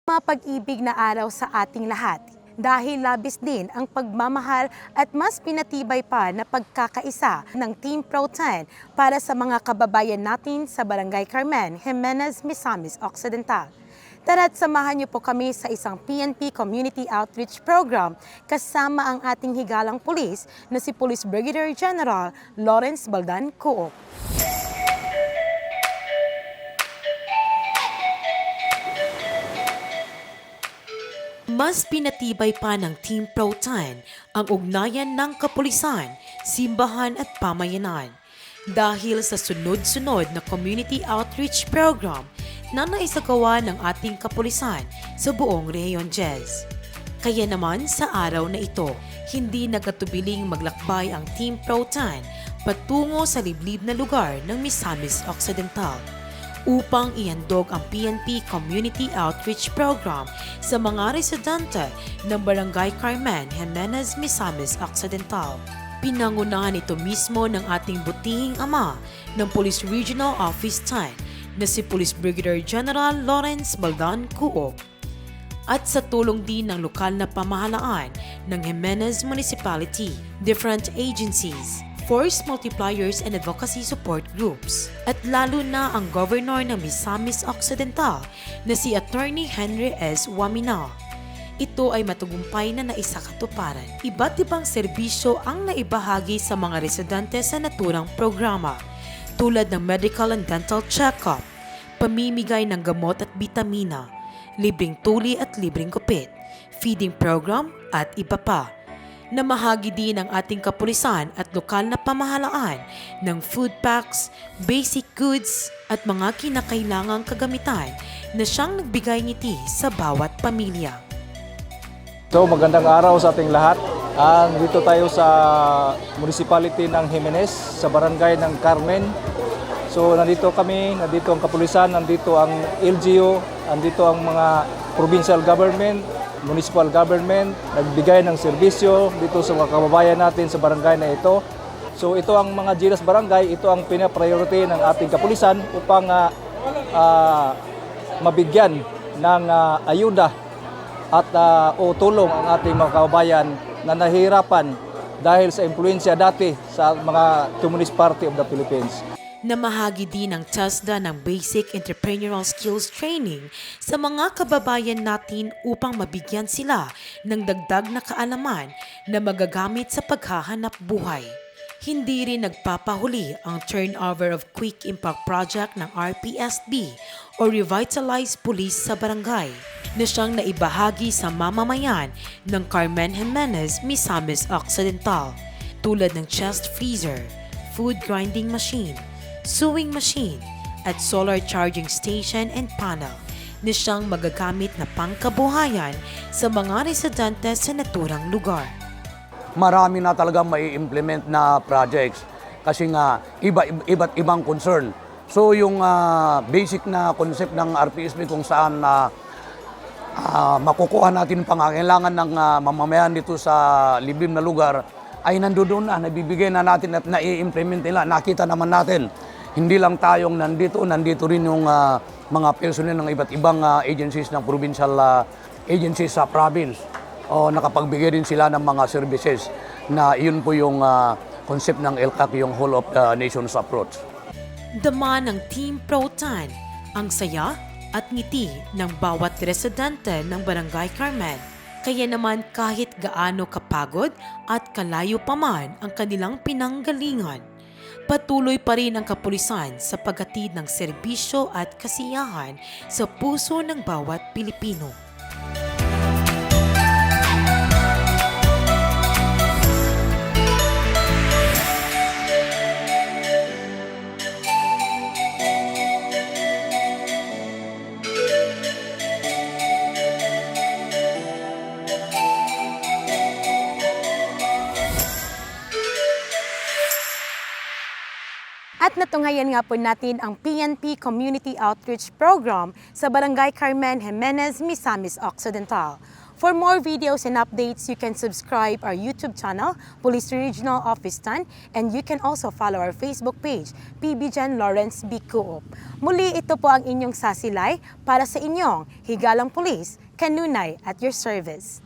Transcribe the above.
Mapag-ibig na araw sa ating lahat dahil labis din ang pagmamahal at mas pinatibay pa na pagkakaisa ng Team Pro 10 para sa mga kababayan natin sa Barangay Carmen, Jimenez, Misamis Occidental. Tara't samahan niyo po kami sa isang PNP Community Outreach Program kasama ang ating higalang pulis na si Police Brigadier General Lawrence Baldan Coop. Mas pinatibay pa ng Team Pro 10 ang ugnayan ng kapulisan, simbahan at pamayanan dahil sa sunod-sunod na community outreach program na naisagawa ng ating kapulisan sa buong Rehiyon 10. Kaya naman sa araw na ito, hindi nagatubiling maglakbay ang Team Pro 10 patungo sa liblib na lugar ng Misamis Occidental upang ihandog ang PNP Community Outreach Program sa mga residente ng Barangay Carmen, Jimenez, Misamis Occidental. Pinangunahan ito mismo ng ating butihing ama ng Police Regional Office 10 na si Police Brigadier General Lawrence Baldan Coop. At sa tulong din ng lokal na pamahalaan ng Jimenez Municipality, different agencies, force multipliers and advocacy support groups, at lalo na ang Governor ng Misamis Occidental na si Attorney Henry S. Wamina. Ito ay matagumpay na naisakatuparan. Iba't ibang serbisyo ang naibahagi sa mga residente sa naturang programa, tulad ng medical and dental check-up, pamimigay ng gamot at bitamina, libreng tuli at libreng gupit, feeding program at iba pa. Namahagi din ang ating kapulisan at lokal na pamahalaan ng food packs, basic goods at mga kinakailangang kagamitan na siyang nagbigay ngiti sa bawat pamilya. So magandang araw sa ating lahat. Dito tayo sa municipality ng Jimenez, sa barangay ng Carmen. So nandito kami, nandito ang kapulisan, nandito ang LGU, nandito ang mga provincial government, municipal government, nagbigay ng serbisyo dito sa mga kababayan natin sa barangay na ito. So ito ang mga Gilas Barangay, ito ang pina-priority ng ating kapulisan upang mabigyan ng ayuda at o tulong ang ating mga kababayan na nahihirapan dahil sa impluensya dati sa mga Communist Party of the Philippines. Namahagi din ang TESDA ng Basic Entrepreneurial Skills Training sa mga kababayan natin upang mabigyan sila ng dagdag na kaalaman na magagamit sa paghahanap buhay. Hindi rin nagpapahuli ang turnover of Quick Impact Project ng RPSB o Revitalized Police sa barangay na siyang naibahagi sa mamamayan ng Carmen, Jimenez, Misamis Occidental tulad ng chest freezer, food grinding machine, sewing machine at solar charging station and panel na siyang magagamit na pangkabuhayan sa mga residente sa naturang lugar. Marami na talaga mai-implement na projects kasi nga iba't ibang concern. So yung basic na concept ng RPSB kung saan makukuha natin pangangailangan ng mamamayan dito sa liblib na lugar ay nandoon na, nabibigay na natin at nai-implement nila. Nakita naman natin. Hindi lang tayong nandito rin yung mga personnel ng iba't ibang agencies ng provincial agencies sa province. O nakapagbigay din sila ng mga services na iyon po yung concept ng LCAC, yung Whole of the Nations approach. Dama ng Team Pro 10 ang saya at ngiti ng bawat residente ng Barangay Carmen. Kaya naman kahit gaano kapagod at kalayo pa man ang kanilang pinanggalingan, patuloy pa rin ang kapulisan sa paghatid ng serbisyo at kasiyahan sa puso ng bawat Pilipino. At natunghayan nga po natin ang PNP Community Outreach Program sa Barangay Carmen, Jimenez, Misamis Occidental. For more videos and updates, you can subscribe our YouTube channel, Police Regional Office Tan, and you can also follow our Facebook page, PB Jan Lawrence B. Coop. Muli, ito po ang inyong sasilay para sa inyong Higalang Police, kanunay at your service.